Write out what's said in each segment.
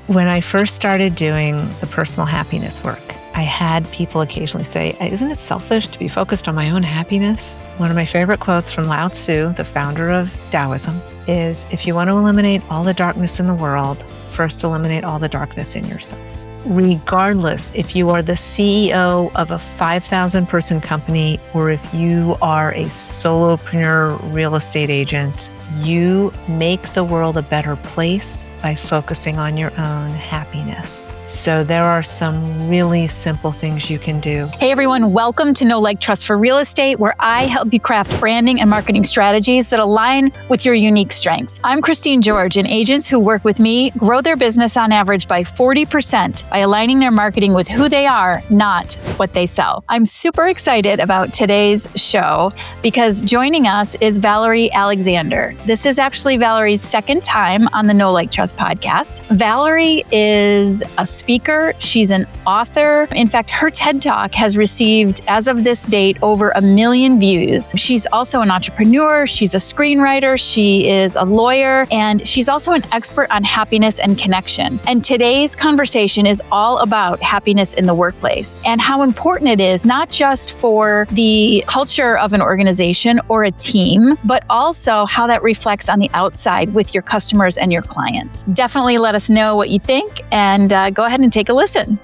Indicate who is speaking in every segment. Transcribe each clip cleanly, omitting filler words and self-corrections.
Speaker 1: When I first started doing the personal happiness work, I had people occasionally say, isn't it selfish to be focused on my own happiness? One of my favorite quotes from Lao Tzu, the founder of Taoism, is, if you want to eliminate all the darkness in the world, first eliminate all the darkness in yourself. Regardless if you are the CEO of a 5,000 person company or if you are a solopreneur real estate agent, you make the world a better place by focusing on your own happiness. So there are some really simple things you can do.
Speaker 2: Hey everyone, welcome to Know Like Trust for Real Estate, where I help you craft branding and marketing strategies that align with your unique strengths. I'm Christine George, and agents who work with me grow their business on average by 40% by aligning their marketing with who they are, not what they sell. I'm super excited about today's show because joining us is Valerie Alexander. This is actually Valerie's second time on the Know Like Trust podcast. Valerie is a speaker. She's an author. In fact, her TED Talk has received, as of this date, over 1 million views. She's also an entrepreneur. She's a screenwriter. She is a lawyer, and she's also an expert on happiness and connection. And today's conversation is all about happiness in the workplace and how important it is, not just for the culture of an organization or a team, but also how that reflects on the outside with your customers and your clients. Definitely let us know what you think, and go ahead and take a listen.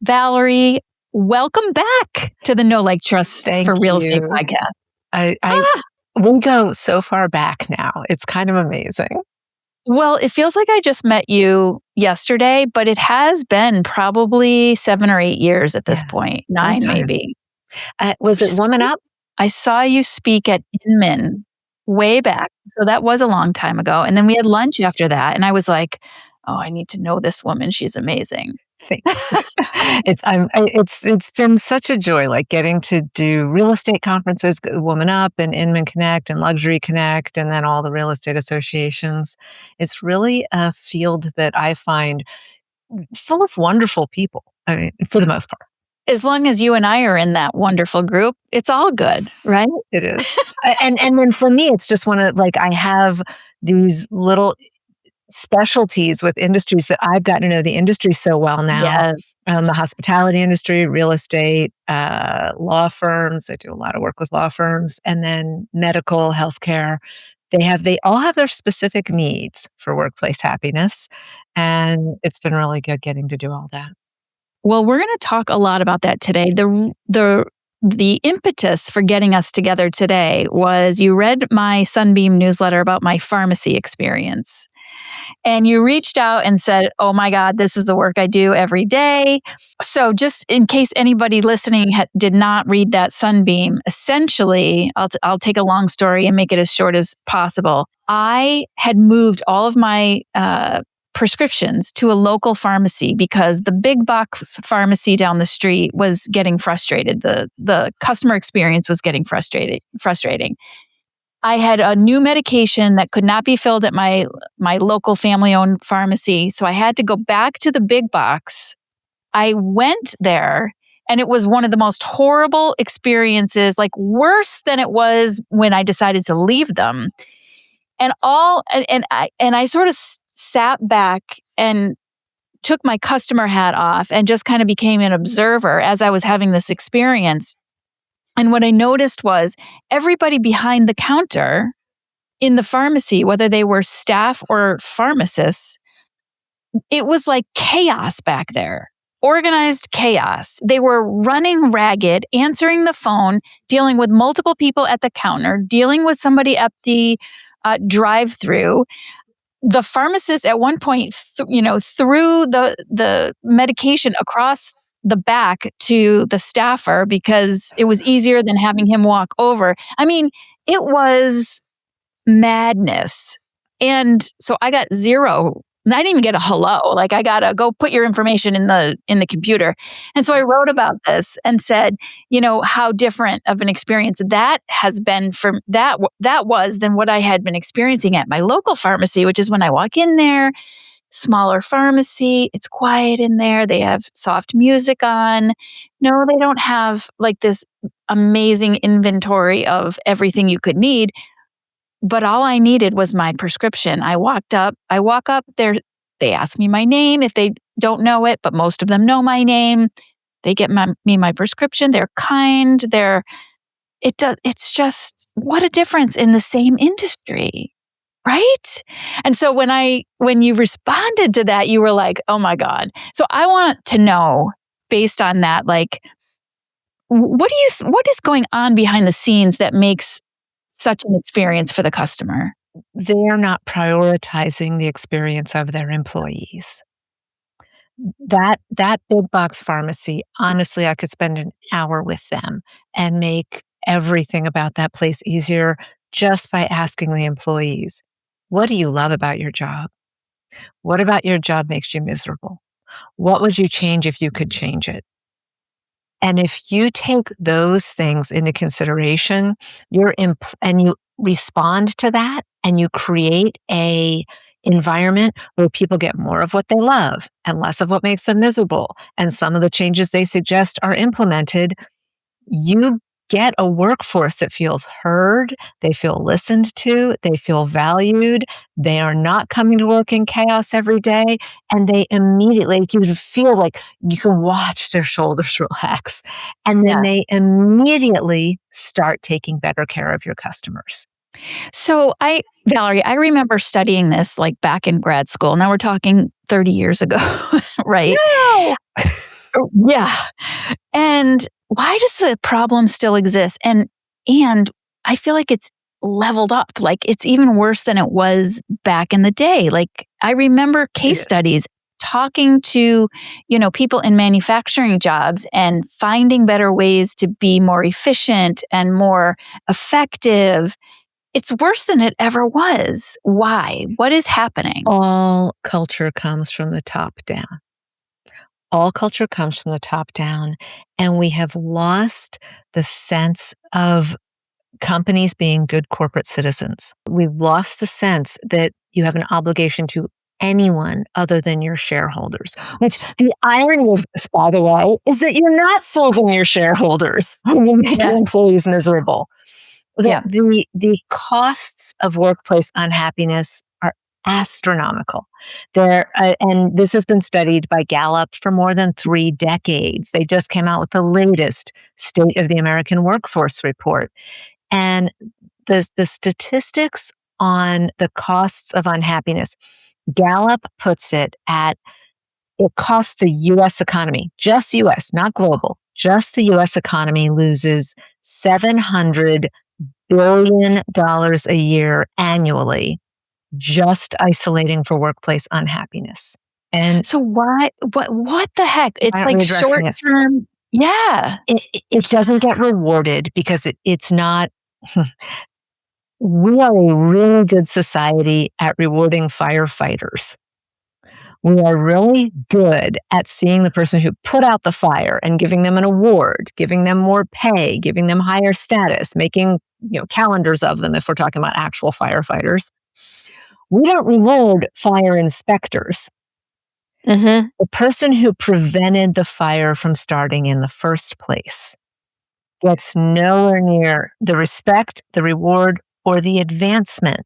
Speaker 2: Valerie, welcome back to the Know Like Trust for Real Estate podcast.
Speaker 1: We'll go so far back now. It's kind of amazing.
Speaker 2: Well, it feels like I just met you yesterday, but it has been probably 7 or 8 years at this point. 9 maybe.
Speaker 1: Was it Woman Up?
Speaker 2: I saw you speak at Inman way back. So that was a long time ago. And then we had lunch after that. And I was like, oh, I need to know this woman. She's amazing.
Speaker 1: It's been such a joy, like getting to do real estate conferences, Woman Up and Inman Connect and Luxury Connect, and then all the real estate associations. It's really a field that I find full of wonderful people. I mean, for the most part.
Speaker 2: As long as you and I are in that wonderful group, it's all good, right?
Speaker 1: It is. and then for me, it's just I have these little specialties with industries that I've gotten to know the industry so well now.
Speaker 2: Yes.
Speaker 1: The hospitality industry, real estate, law firms. I do a lot of work with law firms, and then medical, healthcare. They all have their specific needs for workplace happiness. And it's been really good getting to do all that.
Speaker 2: Well, we're going to talk a lot about that today. The impetus for getting us together today was you read my Sunbeam newsletter about my pharmacy experience. And you reached out and said, oh my God, this is the work I do every day. So just in case anybody listening did not read that Sunbeam, essentially, I'll take a long story and make it as short as possible. I had moved all of my prescriptions to a local pharmacy because the big box pharmacy down the street was getting frustrated. The customer experience was getting frustrating. I had a new medication that could not be filled at my local family-owned pharmacy, so I had to go back to the big box. I went there, and it was one of the most horrible experiences, like worse than it was when I decided to leave them. And I sort of sat back and took my customer hat off and just kind of became an observer as I was having this experience. And what I noticed was everybody behind the counter in the pharmacy, whether they were staff or pharmacists, it was like chaos back there, organized chaos. They were running ragged, answering the phone, dealing with multiple people at the counter, dealing with somebody at the drive-through. The pharmacist at one point, threw the medication across the back to the staffer because it was easier than having him walk over. I mean, it was madness. And so I got zero. I didn't even get a hello. Like, I got to go put your information in the computer. And so I wrote about this and said, how different of an experience that has been from that was than what I had been experiencing at my local pharmacy, which is when I walk in there, smaller pharmacy, it's quiet in there. They have soft music on. No, they don't have like this amazing inventory of everything you could need. but all I needed was my prescription. I walk up there, they ask me my name if they don't know it, but most of them know my name. They get me my prescription. They're kind. It's just, what a difference in the same industry, right? And so when you responded to that, you were like, oh my God. So I want to know, based on that, like, what is going on behind the scenes that makes such an experience for the customer?
Speaker 1: They're not prioritizing the experience of their employees. That big box pharmacy, honestly, I could spend an hour with them and make everything about that place easier just by asking the employees, what do you love about your job? What about your job makes you miserable? What would you change if you could change it? And if you take those things into consideration, and you respond to that, and you create a environment where people get more of what they love and less of what makes them miserable, and some of the changes they suggest are implemented, you get a workforce that feels heard, they feel listened to, they feel valued, they are not coming to work in chaos every day, and they immediately, you feel like you can watch their shoulders relax, and then they immediately start taking better care of your customers.
Speaker 2: So Valerie, I remember studying this like back in grad school. Now we're talking 30 years ago, right?
Speaker 1: No!
Speaker 2: Yeah. And why does the problem still exist? And I feel like it's leveled up. Like it's even worse than it was back in the day. Like I remember case studies talking to, people in manufacturing jobs and finding better ways to be more efficient and more effective. It's worse than it ever was. Why? What is happening?
Speaker 1: All culture comes from the top down. All culture comes from the top down, and we have lost the sense of companies being good corporate citizens. We've lost the sense that you have an obligation to anyone other than your shareholders, which the irony of this, by the way, is that you're not serving your shareholders when you make your employees miserable. The costs of workplace unhappiness are astronomical. And this has been studied by Gallup for more than 3 decades. They just came out with the latest State of the American Workforce report. And the statistics on the costs of unhappiness, Gallup puts it costs the U.S. economy, just U.S., not global, just the U.S. economy loses $700 billion a year annually, just isolating for workplace unhappiness. And
Speaker 2: so why, what the heck? It's like short term. Yeah.
Speaker 1: It doesn't get rewarded because it's not, we are a really good society at rewarding firefighters. We are really good at seeing the person who put out the fire and giving them an award, giving them more pay, giving them higher status, making calendars of them if we're talking about actual firefighters. We don't reward fire inspectors.
Speaker 2: Mm-hmm.
Speaker 1: The person who prevented the fire from starting in the first place gets nowhere near the respect, the reward, or the advancement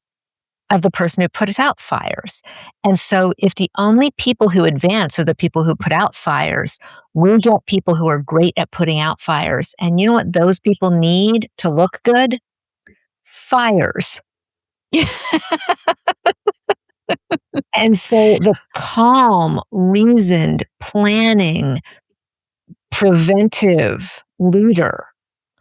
Speaker 1: of the person who puts out fires. And so if the only people who advance are the people who put out fires, we get people who are great at putting out fires. And you know what those people need to look good? Fires. And so the calm, reasoned, planning, preventive leader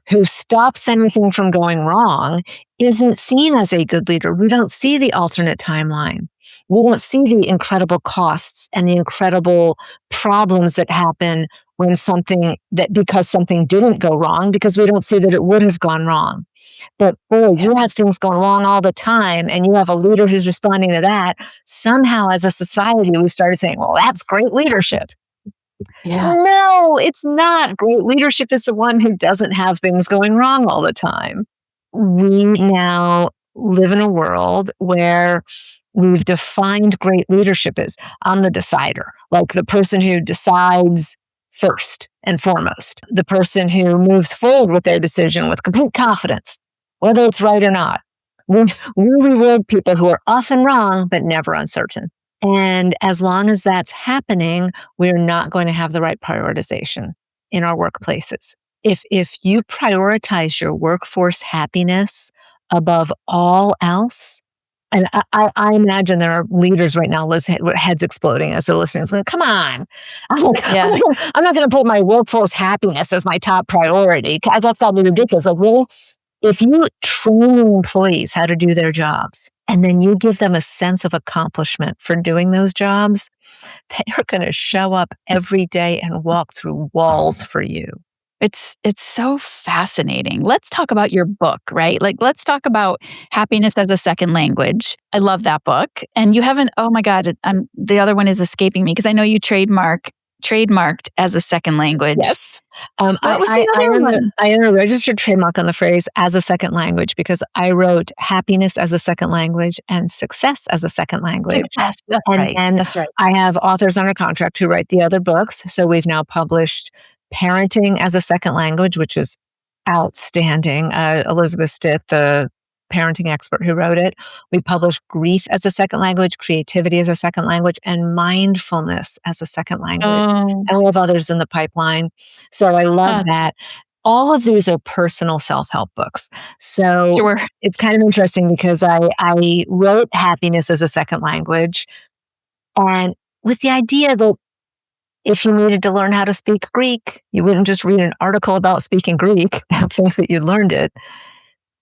Speaker 1: who stops anything from going wrong isn't seen as a good leader. We don't see the alternate timeline. We don't see the incredible costs and the incredible problems that happen because something didn't go wrong, because we don't see that it would have gone wrong. But boy, you have things going wrong all the time, and you have a leader who's responding to that. Somehow, as a society, we started saying, well, that's great leadership.
Speaker 2: Yeah.
Speaker 1: No, it's not. Great leadership is the one who doesn't have things going wrong all the time. We now live in a world where we've defined great leadership as I'm the decider, like the person who decides first and foremost, the person who moves forward with their decision with complete confidence, whether it's right or not. We, we reward people who are often wrong, but never uncertain. And as long as that's happening, we're not going to have the right prioritization in our workplaces. If you prioritize your workforce happiness above all else, and I imagine there are leaders right now, heads exploding as they're listening. It's like, come on.
Speaker 2: Yeah.
Speaker 1: I'm not going to put my workforce happiness as my top priority. That's not ridiculous. Like, really? If you train your employees how to do their jobs, and then you give them a sense of accomplishment for doing those jobs, they are going to show up every day and walk through walls for you.
Speaker 2: It's so fascinating. Let's talk about your book, right? Like, let's talk about Happiness as a Second Language. I love that book. And you haven't, oh my God, the other one is escaping me because I know you trademarked as a second language.
Speaker 1: Yes.
Speaker 2: What was the other one?
Speaker 1: I own a registered trademark on the phrase as a second language because I wrote happiness as a second language and success as a second language.
Speaker 2: Success. That's right.
Speaker 1: And
Speaker 2: That's right.
Speaker 1: I have authors under contract who write the other books. So we've now published Parenting as a Second Language, which is outstanding. Elizabeth Stitt, the parenting expert who wrote it. We published Grief as a Second Language, Creativity as a Second Language, and Mindfulness as a Second Language. And we have others in the pipeline. So I love that. All of these are personal self-help books. So
Speaker 2: Sure.
Speaker 1: It's kind of interesting because I wrote Happiness as a Second Language, and with the idea that if you needed to learn how to speak Greek, you wouldn't just read an article about speaking Greek and think that you learned it.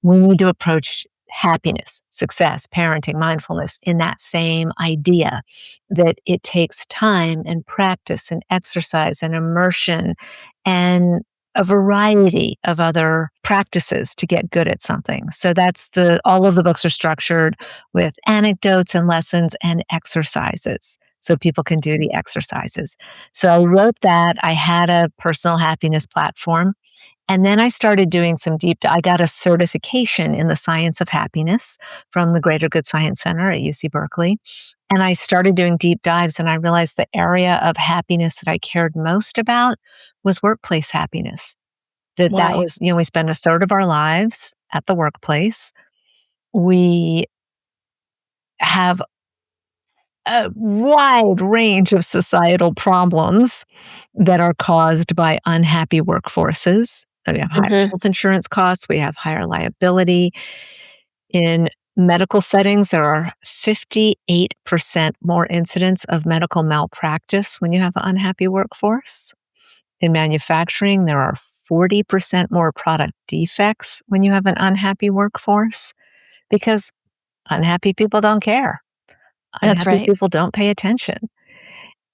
Speaker 1: We need to approach happiness, success, parenting, mindfulness in that same idea that it takes time and practice and exercise and immersion and a variety of other practices to get good at something. So all of the books are structured with anecdotes and lessons and exercises so people can do the exercises. So I wrote that. I had a personal happiness platform. And then I started doing I got a certification in the science of happiness from the Greater Good Science Center at UC Berkeley. And I started doing deep dives, and I realized the area of happiness that I cared most about was workplace happiness. That was, we spend a third of our lives at the workplace. We have a wide range of societal problems that are caused by unhappy workforces. We have higher health insurance costs. We have higher liability. In medical settings, there are 58% more incidents of medical malpractice when you have an unhappy workforce. In manufacturing, there are 40% more product defects when you have an unhappy workforce because unhappy people don't care.
Speaker 2: That's right.
Speaker 1: People don't pay attention.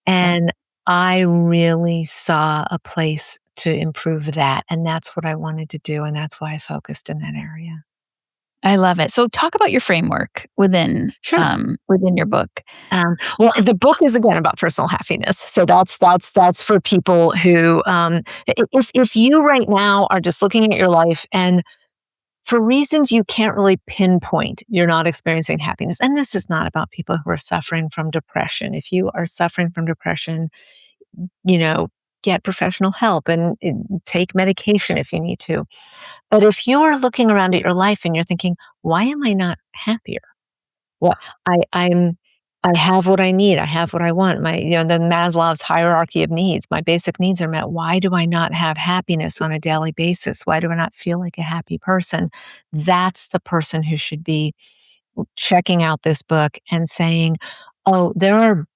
Speaker 1: And I really saw a place to improve that. And that's what I wanted to do. And that's why I focused in that area.
Speaker 2: I love it. So talk about your framework within your book.
Speaker 1: Well, the book is again about personal happiness. So that's for people who, if you right now are just looking at your life and for reasons you can't really pinpoint, you're not experiencing happiness. And this is not about people who are suffering from depression. If you are suffering from depression, get professional help and take medication if you need to. But if you're looking around at your life and you're thinking, why am I not happier? Well, I have what I need. I have what I want. The Maslow's hierarchy of needs. My basic needs are met. Why do I not have happiness on a daily basis? Why do I not feel like a happy person? That's the person who should be checking out this book and saying, oh, there are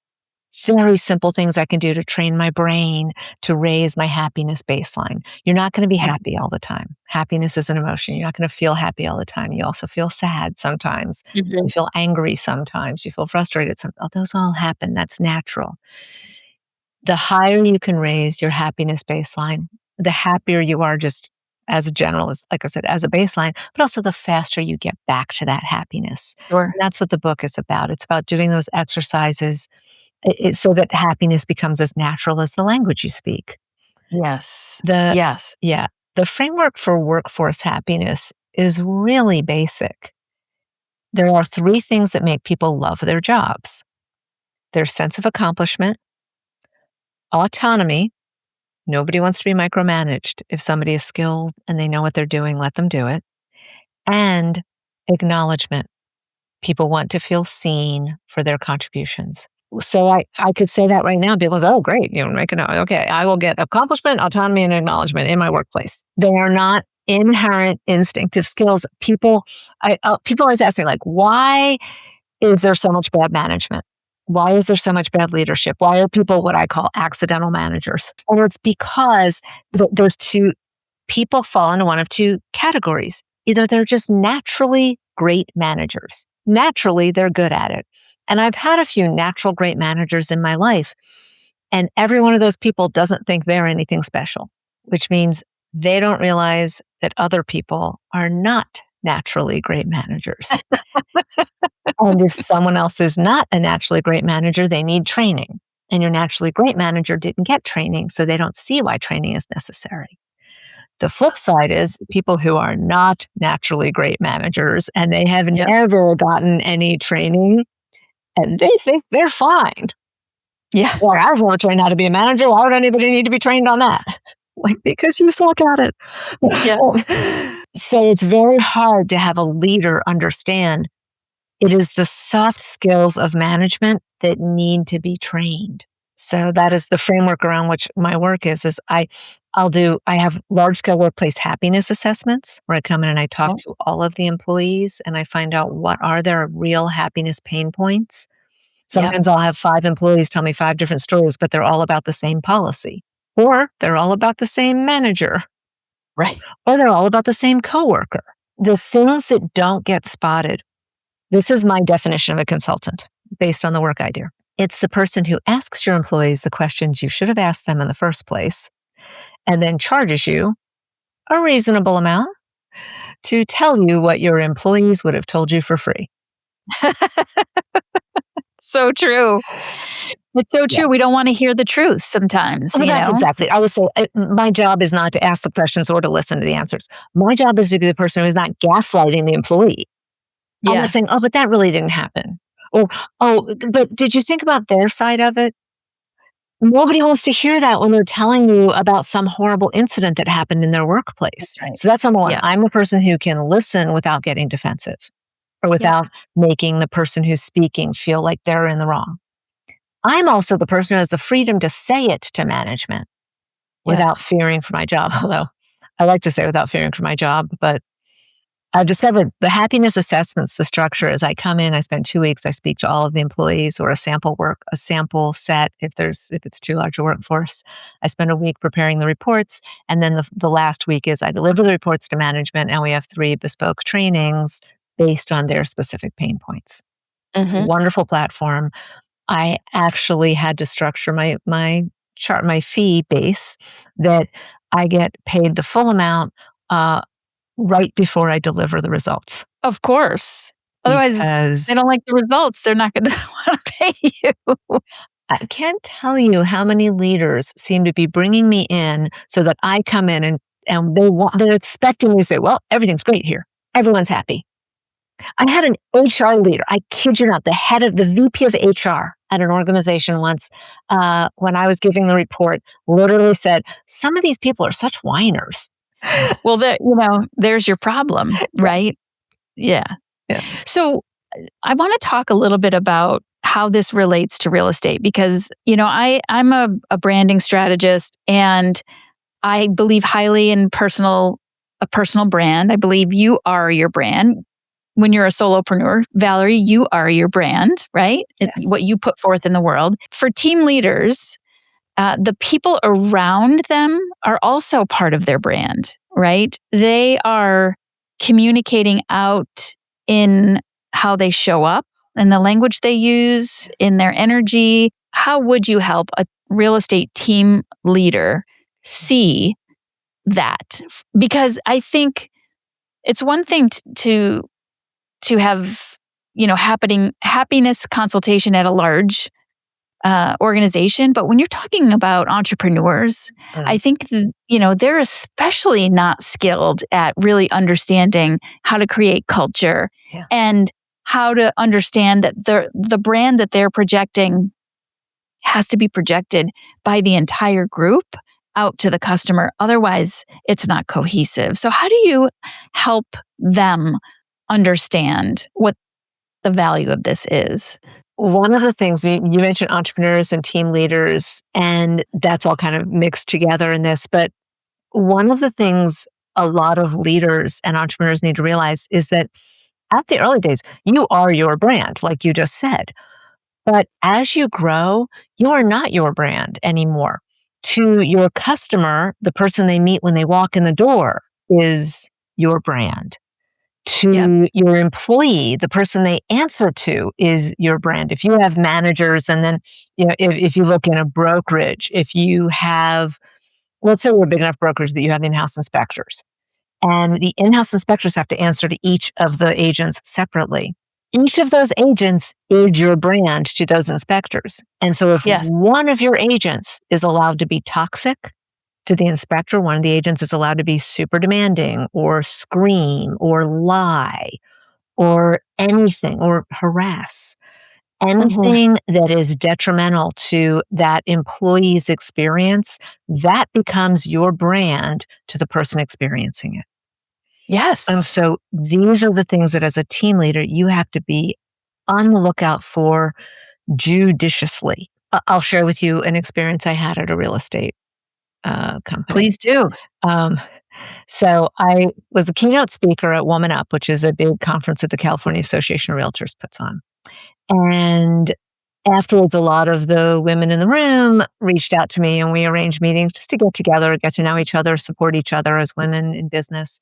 Speaker 1: very simple things I can do to train my brain to raise my happiness baseline. You're not going to be happy all the time. Happiness is an emotion. You're not going to feel happy all the time. You also feel sad sometimes. You feel angry sometimes. You feel frustrated sometimes. Those all happen. That's natural. The higher you can raise your happiness baseline, the happier you are just as a generalist, like I said, as a baseline, but also the faster you get back to that happiness.
Speaker 2: Sure.
Speaker 1: And that's what the book is about. It's about doing those exercises so that happiness becomes as natural as the language you speak.
Speaker 2: Yes.
Speaker 1: The framework for workforce happiness is really basic. There are 3 things that make people love their jobs: their sense of accomplishment, autonomy. Nobody wants to be micromanaged. If somebody is skilled and they know what they're doing, let them do it. And Acknowledgement. People want to feel seen for their contributions. So I could say that right now. People say, oh, great. Okay, I will get accomplishment, autonomy, and acknowledgement in my workplace. They are not inherent instinctive skills. People always ask me, like, why is there so much bad management? Why is there so much bad leadership? Why are people what I call accidental managers? And it's because those two people fall into one of two categories. Either they're just naturally great managers. Naturally, they're good at it. And I've had a few natural great managers in my life. And every one of those people doesn't think they're anything special, which means they don't realize that other people are not naturally great managers. And if someone else is not a naturally great manager, they need training. And your naturally great manager didn't get training, so they don't see why training is necessary. The flip side is people who are not naturally great managers and they have never gotten any training and they think they're fine.
Speaker 2: Yeah.
Speaker 1: Well, I was never trained how to be a manager. Why would anybody need to be trained on that? Like, because you suck at it. Yeah. So it's very hard to have a leader understand it is the soft skills of management that need to be trained. So that is the framework around which my work is I have large scale workplace happiness assessments where I come in and I talk to all of the employees and I find out what are their real happiness pain points. Sometimes I'll have 5 employees tell me 5 different stories, but they're all about the same policy, or they're all about the same manager,
Speaker 2: right?
Speaker 1: Or they're all about the same coworker. The things that don't get spotted. This is my definition of a consultant based on the work I do. It's the person who asks your employees the questions you should have asked them in the first place and then charges you a reasonable amount to tell you what your employees would have told you for free.
Speaker 2: So true. It's so true. We don't want to hear the truth sometimes.
Speaker 1: Well, that's exactly. I would say my job is not to ask the questions or to listen to the answers. My job is to be the person who is not gaslighting the employee. I'm not saying, oh, but that really didn't happen. Or, oh, but did you think about their side of it? Nobody wants to hear that when they're telling you about some horrible incident that happened in their workplace. Right. So that's number one. I'm a person who can listen without getting defensive or without making the person who's speaking feel like they're in the wrong. I'm also the person who has the freedom to say it to management without fearing for my job. Although I like to say without fearing for my job, but I've discovered the happiness assessments, the structure is I come in, I spend 2 weeks, I speak to all of the employees or a sample set if it's too large a workforce. I spend a week preparing the reports. And then the last week is I deliver the reports to management and we have 3 bespoke trainings based on their specific pain points. Mm-hmm. It's a wonderful platform. I actually had to structure my chart, my fee base that I get paid the full amount right before I deliver the results.
Speaker 2: Of course. Otherwise, they don't like the results. They're not going to want to pay you.
Speaker 1: I can't tell you how many leaders seem to be bringing me in so that I come in and they're expecting me to say, well, everything's great here. Everyone's happy. I had an HR leader, I kid you not, the VP of HR at an organization once, when I was giving the report, literally said, some of these people are such whiners.
Speaker 2: Well, there's your problem, right? Yeah. So I want to talk a little bit about how this relates to real estate because, I'm a branding strategist and I believe highly in a personal brand. I believe you are your brand. When you're a solopreneur, Valerie, you are your brand, right? Yes. What you put forth in the world. For team leaders, the people around them are also part of their brand, right? They are communicating out in how they show up, in the language they use, in their energy. How would you help a real estate team leader see that? Because I think it's one thing to have, happiness consultation at a large organization. But when you're talking about entrepreneurs, I think, they're especially not skilled at really understanding how to create culture and how to understand that the brand that they're projecting has to be projected by the entire group out to the customer. Otherwise, it's not cohesive. So how do you help them understand what the value of this is?
Speaker 1: One of the things you mentioned entrepreneurs and team leaders, and that's all kind of mixed together in this. But one of the things a lot of leaders and entrepreneurs need to realize is that at the early days, you are your brand, like you just said. But as you grow, you are not your brand anymore. To your customer, the person they meet when they walk in the door is your brand. To your employee, the person they answer to is your brand. If you have managers, and then if you look in a brokerage, if you have, let's say we're a big enough brokerage that you have in-house inspectors, and the in-house inspectors have to answer to each of the agents separately. Each of those agents is your brand to those inspectors. And so if one of your agents is allowed to be toxic to the inspector, one of the agents is allowed to be super demanding or scream or lie or anything or harass, anything that is detrimental to that employee's experience, that becomes your brand to the person experiencing it.
Speaker 2: Yes.
Speaker 1: And so these are the things that as a team leader, you have to be on the lookout for judiciously. I'll share with you an experience I had at a real estate company.
Speaker 2: Please do.
Speaker 1: So I was a keynote speaker at Woman Up, which is a big conference that the California Association of Realtors puts on. And afterwards, a lot of the women in the room reached out to me, and we arranged meetings just to get together, get to know each other, support each other as women in business.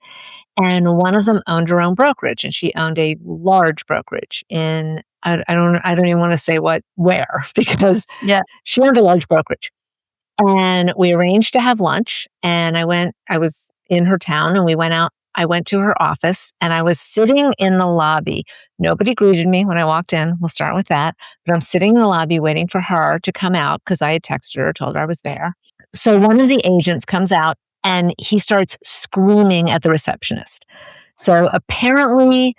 Speaker 1: And one of them owned her own brokerage, and she owned a large brokerage in, I don't even want to say where, because she owned a large brokerage. And we arranged to have lunch, and I was in her town, and we went out. I went to her office, and I was sitting in the lobby. Nobody greeted me when I walked in. We'll start with that. But I'm sitting in the lobby waiting for her to come out because I had texted her, told her I was there. So one of the agents comes out, and he starts screaming at the receptionist. So apparently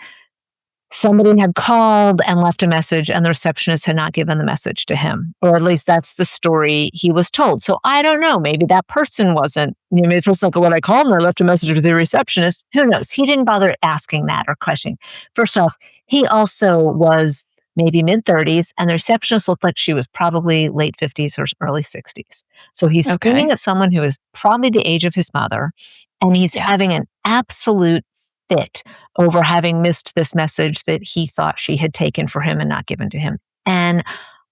Speaker 1: somebody had called and left a message, and the receptionist had not given the message to him, or at least that's the story he was told. So I don't know. Maybe that person wasn't, maybe the person like, when I called and I left a message with the receptionist, who knows? He didn't bother asking that or questioning. First off, he also was maybe mid-30s, and the receptionist looked like she was probably late 50s or early 60s. So he's screaming at someone who is probably the age of his mother, and he's having an absolute fit over having missed this message that he thought she had taken for him and not given to him. And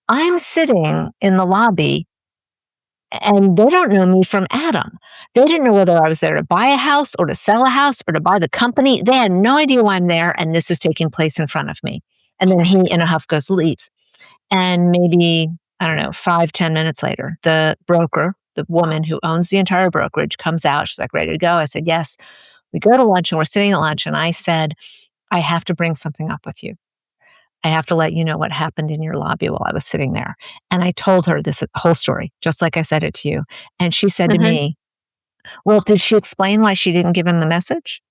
Speaker 1: I'm sitting in the lobby, and they don't know me from Adam. They didn't know whether I was there to buy a house or to sell a house or to buy the company. They had no idea why I'm there, and this is taking place in front of me. And then he, in a huff, leaves. And maybe, 5-10 minutes later, the broker, the woman who owns the entire brokerage, comes out. She's like, ready to go? I said, yes. We go to lunch, and we're sitting at lunch, and I said, I have to bring something up with you. I have to let you know what happened in your lobby while I was sitting there. And I told her this whole story, just like I said it to you. And she said to me, well, did she explain why she didn't give him the message?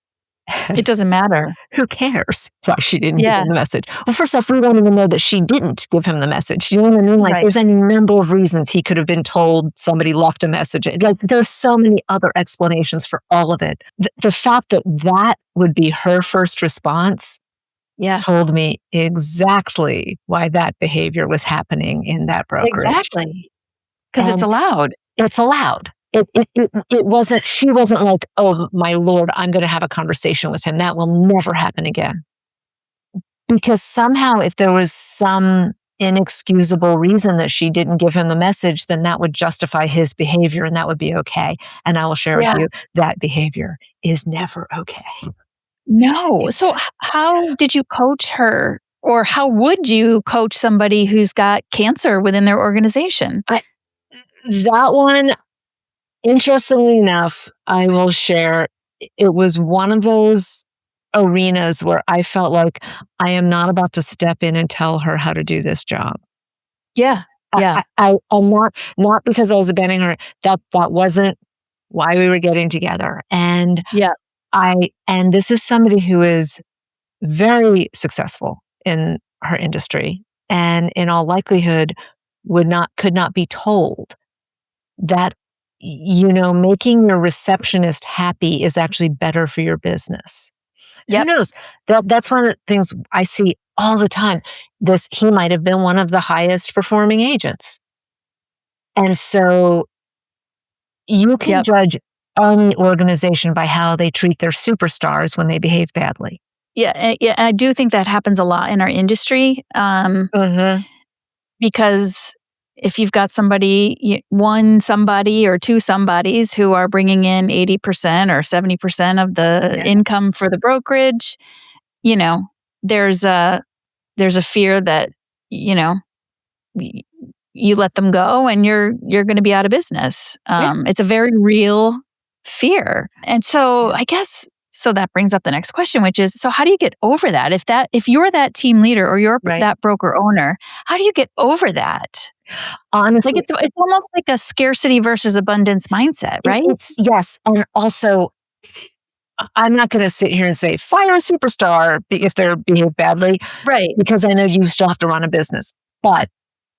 Speaker 2: It doesn't matter.
Speaker 1: Who cares why she didn't give him the message? Well, first off, we don't even know that she didn't give him the message. You know what I mean? Like, there's any number of reasons he could have been told somebody left a message. Like, there's so many other explanations for all of it. The fact that that would be her first response told me exactly why that behavior was happening in that brokerage.
Speaker 2: Exactly. Because it's allowed.
Speaker 1: It's allowed. It wasn't, she wasn't like, oh my Lord, I'm going to have a conversation with him. That will never happen again. Because somehow if there was some inexcusable reason that she didn't give him the message, then that would justify his behavior, and that would be okay. And I will share with you, that behavior is never okay.
Speaker 2: No. So how did you coach her, or how would you coach somebody who's got cancer within their organization?
Speaker 1: That one, interestingly enough, I will share, it was one of those arenas where I felt like I am not about to step in and tell her how to do this job.
Speaker 2: Yeah. Yeah.
Speaker 1: I'm not because I was abandoning her. That wasn't why we were getting together. And and this is somebody who is very successful in her industry, and in all likelihood could not be told that, making your receptionist happy is actually better for your business. Who knows? That's one of the things I see all the time. He might have been one of the highest performing agents. And so you can judge any organization by how they treat their superstars when they behave badly.
Speaker 2: Yeah, I do think that happens a lot in our industry. Because if you've got one somebody or two somebodies who are bringing in 80% or 70% of the income for the brokerage, there's a fear that, you let them go and you're going to be out of business. It's a very real fear. And so I guess, so that brings up the next question, which is, so how do you get over that? If you're that team leader or you're that broker owner, how do you get over that?
Speaker 1: Honestly,
Speaker 2: it's almost like a scarcity versus abundance mindset, right?
Speaker 1: Yes. And also, I'm not going to sit here and say, fire a superstar if they're behave badly.
Speaker 2: Right.
Speaker 1: Because I know you still have to run a business. But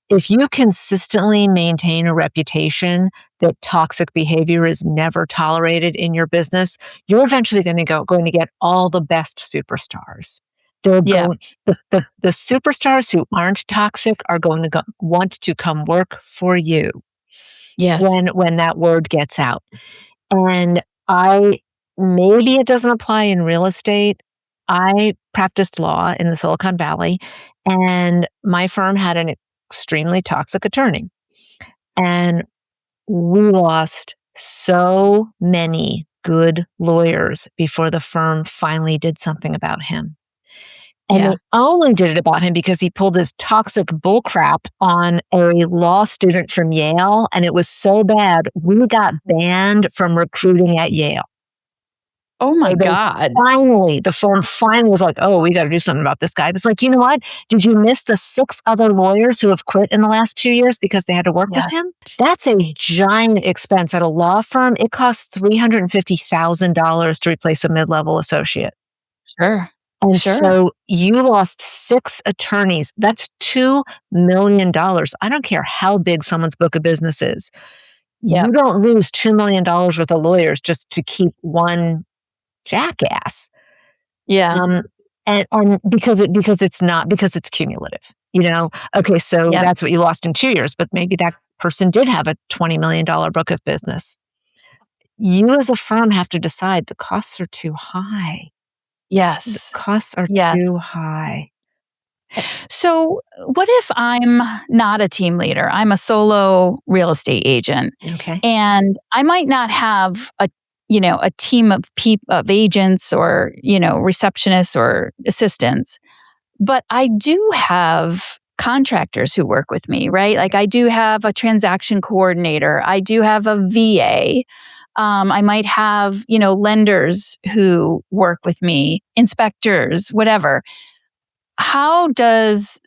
Speaker 1: if you consistently maintain a reputation that toxic behavior is never tolerated in your business, you're eventually going to get all the best superstars. The superstars who aren't toxic are going to want to come work for you.
Speaker 2: Yes.
Speaker 1: When that word gets out. And maybe it doesn't apply in real estate. I practiced law in the Silicon Valley, and my firm had an extremely toxic attorney. And we lost so many good lawyers before the firm finally did something about him. And they only did it about him because he pulled his toxic bullcrap on a law student from Yale. And it was so bad, we got banned from recruiting at Yale.
Speaker 2: Oh my God.
Speaker 1: The firm finally was like, oh, we got to do something about this guy. It's like, you know what? Did you miss the 6 other lawyers who have quit in the last 2 years because they had to work with him? That's a giant expense at a law firm. It costs $350,000 to replace a mid-level associate.
Speaker 2: Sure.
Speaker 1: And so you lost 6 attorneys. That's $2 million. I don't care how big someone's book of business is. You don't lose $2 million worth of lawyers just to keep one jackass. And because it's cumulative, Okay, so that's what you lost in 2 years, but maybe that person did have a $20 million book of business. You as a firm have to decide the costs are too high.
Speaker 2: Yes.
Speaker 1: The costs are too high.
Speaker 2: So what if I'm not a team leader? I'm a solo real estate agent.
Speaker 1: Okay.
Speaker 2: And I might not have a team of agents or, receptionists or assistants, but I do have contractors who work with me, right? Like I do have a transaction coordinator. I do have a VA. I might have, lenders who work with me, inspectors, whatever. How does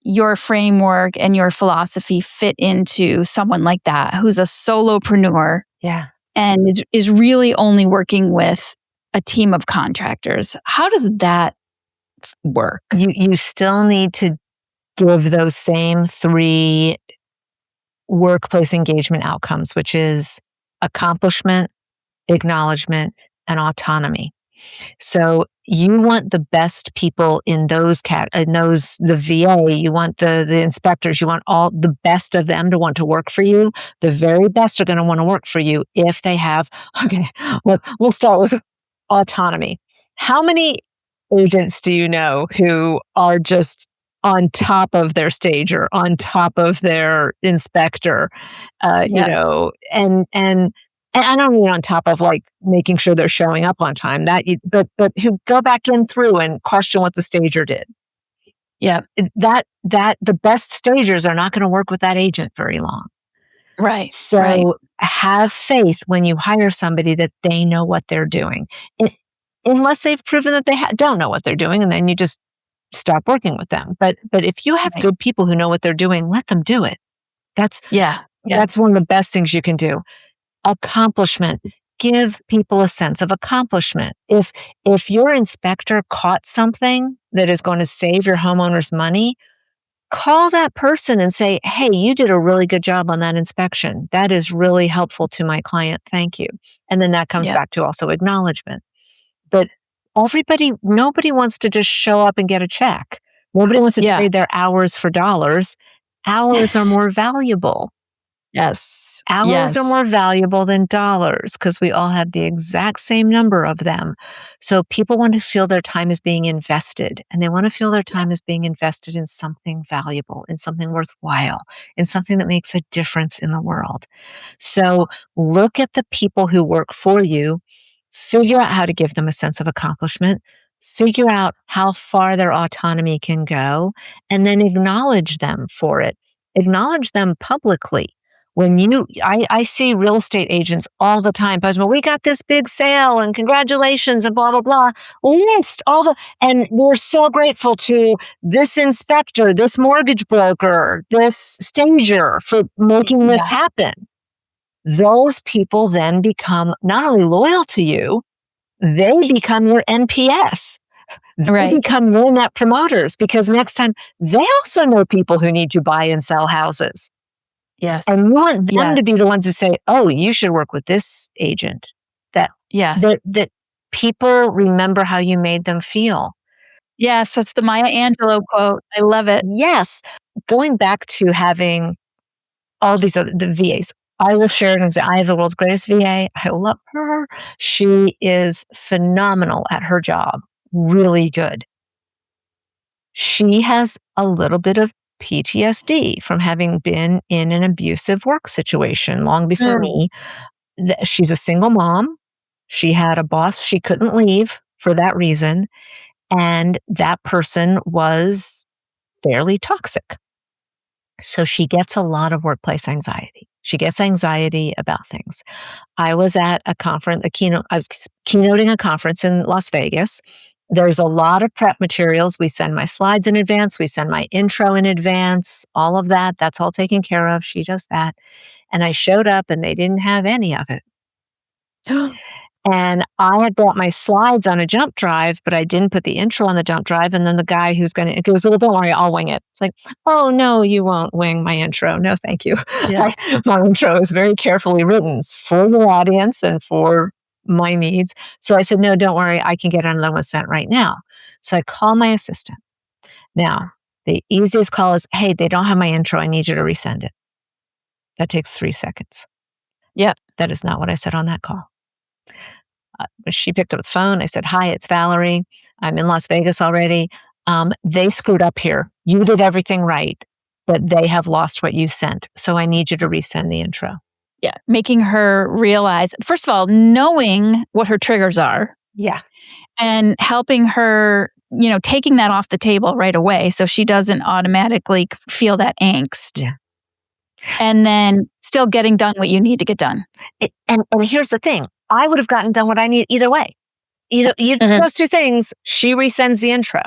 Speaker 2: your framework and your philosophy fit into someone like that who's a solopreneur? And is really only working with a team of contractors? How does that work?
Speaker 1: You still need to give those same 3 workplace engagement outcomes, which is accomplishment, acknowledgement, and autonomy. So you want the best people in the VA, you want the inspectors, you want all the best of them to want to work for you. The very best are going to want to work for you if they have, we'll start with autonomy. How many agents do you know who are just on top of their stager, on top of their inspector, and I don't mean on top of like making sure they're showing up on time, but who go back in through and question what the stager did. That the best stagers are not going to work with that agent very long.
Speaker 2: Right.
Speaker 1: So have faith when you hire somebody that they know what they're doing, unless they've proven that they don't know what they're doing, and then you just stop working with them. But if you have good people who know what they're doing, let them do it. That's one of the best things you can do. Accomplishment. Give people a sense of accomplishment. If your inspector caught something that is going to save your homeowners money, call that person and say, hey, you did a really good job on that inspection. That is really helpful to my client. Thank you. And then that comes back to also acknowledgement. But nobody wants to just show up and get a check. Nobody wants to trade their hours for dollars. Hours are more valuable.
Speaker 2: Yes.
Speaker 1: Hours are more valuable than dollars because we all have the exact same number of them. So people want to feel their time is being invested, and they want to feel their time is being invested in something valuable, in something worthwhile, in something that makes a difference in the world. So look at the people who work for you, figure out how to give them a sense of accomplishment, figure out how far their autonomy can go, and then acknowledge them for it. Acknowledge them publicly. I see real estate agents all the time post, well, we got this big sale and congratulations and blah, blah, blah. List and we're so grateful to this inspector, this mortgage broker, this stager for making this happen. Those people then become not only loyal to you, they become your NPS. They become your net promoters because next time they also know people who need to buy and sell houses.
Speaker 2: Yes.
Speaker 1: And you want them to be the ones who say, oh, you should work with this agent. That people remember how you made them feel.
Speaker 2: Yes, that's the Maya Angelou quote. I love it.
Speaker 1: Yes. Going back to having all these the VAs. I will share an example. I have the world's greatest VA. I love her. She is phenomenal at her job. Really good. She has a little bit of PTSD from having been in an abusive work situation long before me. She's a single mom. She had a boss she couldn't leave for that reason. And that person was fairly toxic. So she gets a lot of workplace anxiety. She gets anxiety about things. I was at a conference, I was keynoting a conference in Las Vegas. There's a lot of prep materials. We send my slides in advance. We send my intro in advance, all of that. That's all taken care of. She does that. And I showed up and they didn't have any of it. And I had brought my slides on a jump drive, but I didn't put the intro on the jump drive. And then the guy it goes, well, don't worry, I'll wing it. It's like, oh, no, you won't wing my intro. No, thank you. Yeah. My intro is very carefully written for your audience and for my needs. So I said, no, don't worry. I can get another one sent right now. So I call my assistant. Now, the easiest call is, hey, they don't have my intro. I need you to resend it. That takes 3 seconds. Yeah, that is not what I said on that call. She picked up the phone. I said, hi, it's Valerie. I'm in Las Vegas already. They screwed up here. You did everything right, but they have lost what you sent. So I need you to resend the intro.
Speaker 2: Yeah, making her realize, first of all, knowing what her triggers are.
Speaker 1: Yeah.
Speaker 2: And helping her, taking that off the table right away so she doesn't automatically feel that angst.
Speaker 1: Yeah.
Speaker 2: And then still getting done what you need to get done.
Speaker 1: And here's the thing. I would have gotten done what I need either way. Either those two things, she resends the intro.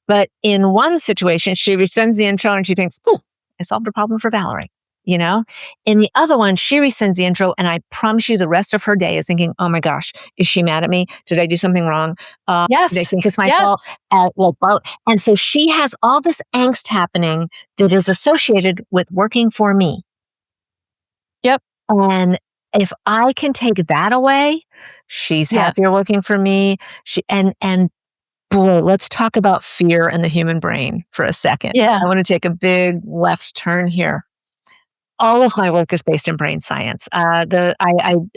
Speaker 1: But in one situation, she resends the intro and she thinks, ooh, I solved a problem for Valerie. In the other one, she resends the intro, and I promise you the rest of her day is thinking, oh my gosh, is she mad at me? Did I do something wrong?
Speaker 2: Yes.
Speaker 1: They think it's my fault. And so she has all this angst happening that is associated with working for me.
Speaker 2: Yep.
Speaker 1: And if I can take that away, she's happier working for me. And boy, let's talk about fear and the human brain for a second.
Speaker 2: Yeah.
Speaker 1: I want to take a big left turn here. All of my work is based in brain science. I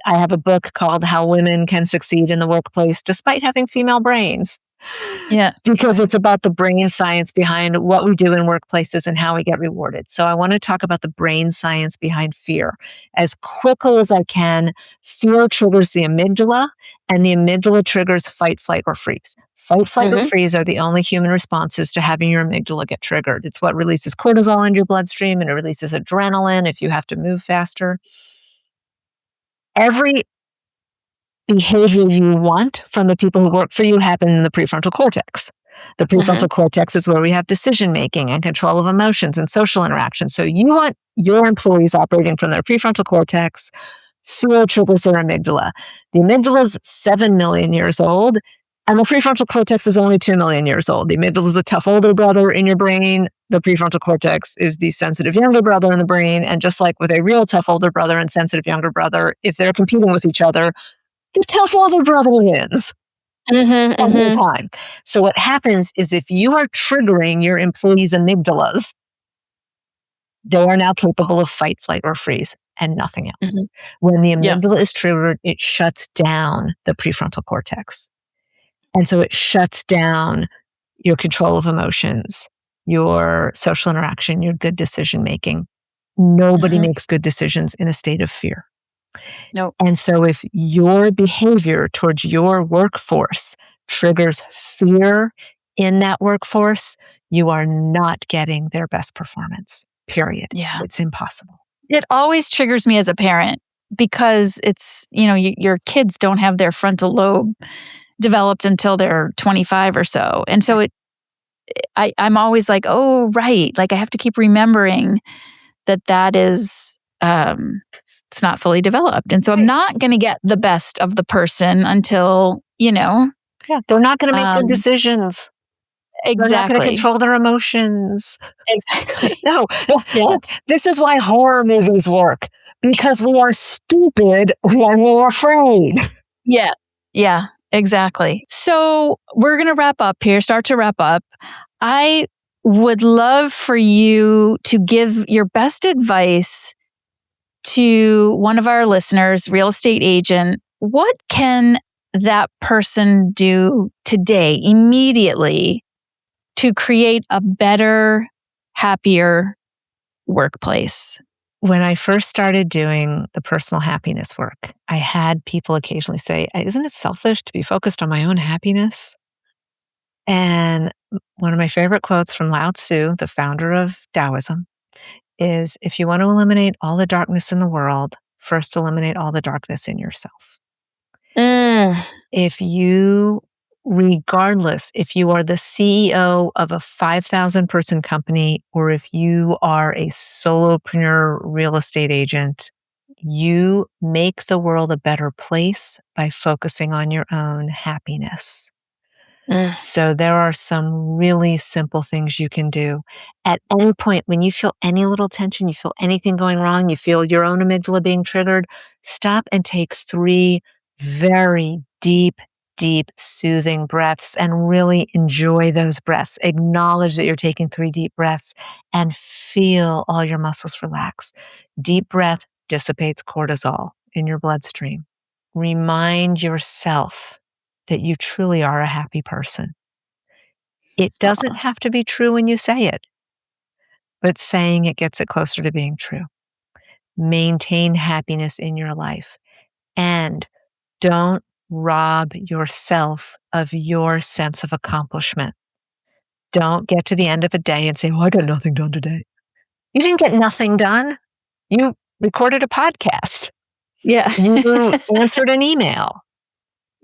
Speaker 1: have a book called How Women Can Succeed in the Workplace Despite Having Female Brains.
Speaker 2: Yeah.
Speaker 1: Because it's about the brain science behind what we do in workplaces and how we get rewarded. So I want to talk about the brain science behind fear. As quickly as I can, fear triggers the amygdala, and the amygdala triggers fight, flight, or freeze. Fight, flight, or freeze are the only human responses to having your amygdala get triggered. It's what releases cortisol in your bloodstream, and it releases adrenaline if you have to move faster. Every behavior you want from the people who work for you happen in the prefrontal cortex. The prefrontal cortex is where we have decision making and control of emotions and social interactions. So you want your employees operating from their prefrontal cortex. Fear triggers their amygdala. The amygdala is 7 million years old, and the prefrontal cortex is only 2 million years old. The amygdala is a tough older brother in your brain. The prefrontal cortex is the sensitive younger brother in the brain. And just like with a real tough older brother and sensitive younger brother, if they're competing with each other, the tough older brother wins. the whole time. So what happens is if you are triggering your employees' amygdalas, they are now capable of fight, flight, or freeze and nothing else. When the amygdala is triggered, it shuts down the prefrontal cortex. And so it shuts down your control of emotions, your social interaction, your good decision making. Nobody makes good decisions in a state of fear.
Speaker 2: Nope.
Speaker 1: And so if your behavior towards your workforce triggers fear in that workforce, you are not getting their best performance, period.
Speaker 2: Yeah.
Speaker 1: It's impossible.
Speaker 2: It always triggers me as a parent because it's, your kids don't have their frontal lobe developed until they're 25 or so. And so I'm always like, oh, right. Like I have to keep remembering that is, it's not fully developed. And so I'm not going to get the best of the person until,
Speaker 1: Yeah, they're not going to make good decisions.
Speaker 2: Exactly.
Speaker 1: They're not going to control their emotions.
Speaker 2: Exactly.
Speaker 1: No. Yeah. This is why horror movies work. Because we are stupid when we're afraid.
Speaker 2: Yeah. Yeah, exactly. So we're going to start to wrap up. I would love for you to give your best advice to one of our listeners, real estate agent. What can that person do today, immediately, to create a better, happier workplace?
Speaker 1: When I first started doing the personal happiness work, I had people occasionally say, isn't it selfish to be focused on my own happiness? And one of my favorite quotes from Lao Tzu, the founder of Taoism, is if you want to eliminate all the darkness in the world, first eliminate all the darkness in yourself. If you, regardless, if you are the CEO of a 5,000 person company, or if you are a solopreneur real estate agent, you make the world a better place by focusing on your own happiness. So there are some really simple things you can do. At any point, when you feel any little tension, you feel anything going wrong, you feel your own amygdala being triggered, stop and take 3 very deep, soothing breaths and really enjoy those breaths. Acknowledge that you're taking 3 deep breaths and feel all your muscles relax. Deep breath dissipates cortisol in your bloodstream. Remind yourself that you truly are a happy person. It doesn't have to be true when you say it, but saying it gets it closer to being true. Maintain happiness in your life and don't rob yourself of your sense of accomplishment. Don't get to the end of a day and say, I got nothing done today. You didn't get nothing done. You recorded a podcast.
Speaker 2: Yeah.
Speaker 1: You answered an email.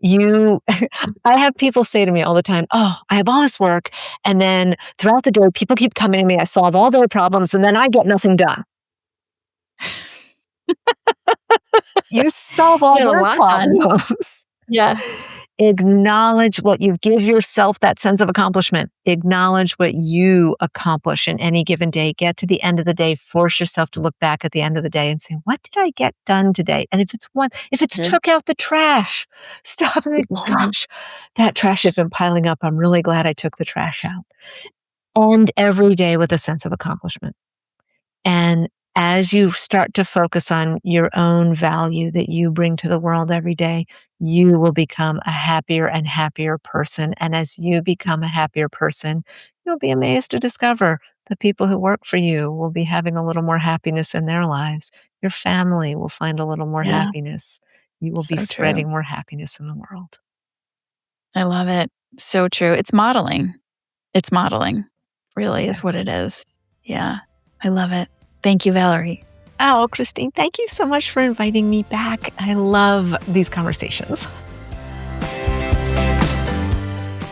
Speaker 1: I have people say to me all the time, I have all this work. And then throughout the day, people keep coming to me. I solve all their problems and then I get nothing done. You solve all their problems.
Speaker 2: Yeah.
Speaker 1: Acknowledge what you give yourself, that sense of accomplishment. Acknowledge what you accomplish in any given day. Get to the end of the day. Force yourself to look back at the end of the day and say, what did I get done today? And if it's took out the trash, stop and think, gosh, that trash has been piling up. I'm really glad I took the trash out. End every day with a sense of accomplishment. And as you start to focus on your own value that you bring to the world every day, you will become a happier and happier person. And as you become a happier person, you'll be amazed to discover the people who work for you will be having a little more happiness in their lives. Your family will find a little more happiness. You will be spreading more happiness in the world.
Speaker 2: I love it. So true. It's modeling. Really is what it is. Yeah. I love it. Thank you, Valerie.
Speaker 1: Oh, Christine, thank you so much for inviting me back. I love these conversations.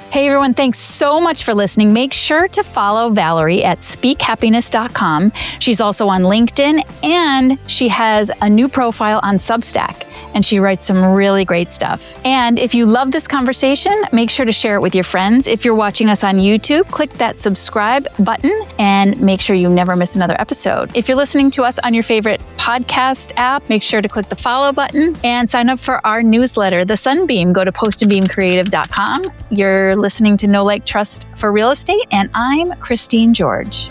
Speaker 2: Hey, everyone. Thanks so much for listening. Make sure to follow Valerie at speakhappiness.com. She's also on LinkedIn, and she has a new profile on Substack. and she writes some really great stuff. And if you love this conversation, make sure to share it with your friends. If you're watching us on YouTube, click that subscribe button and make sure you never miss another episode. If you're listening to us on your favorite podcast app, make sure to click the follow button and sign up for our newsletter, The Sunbeam. Go to postandbeamcreative.com. You're listening to Know Like Trust for Real Estate, and I'm Christine George.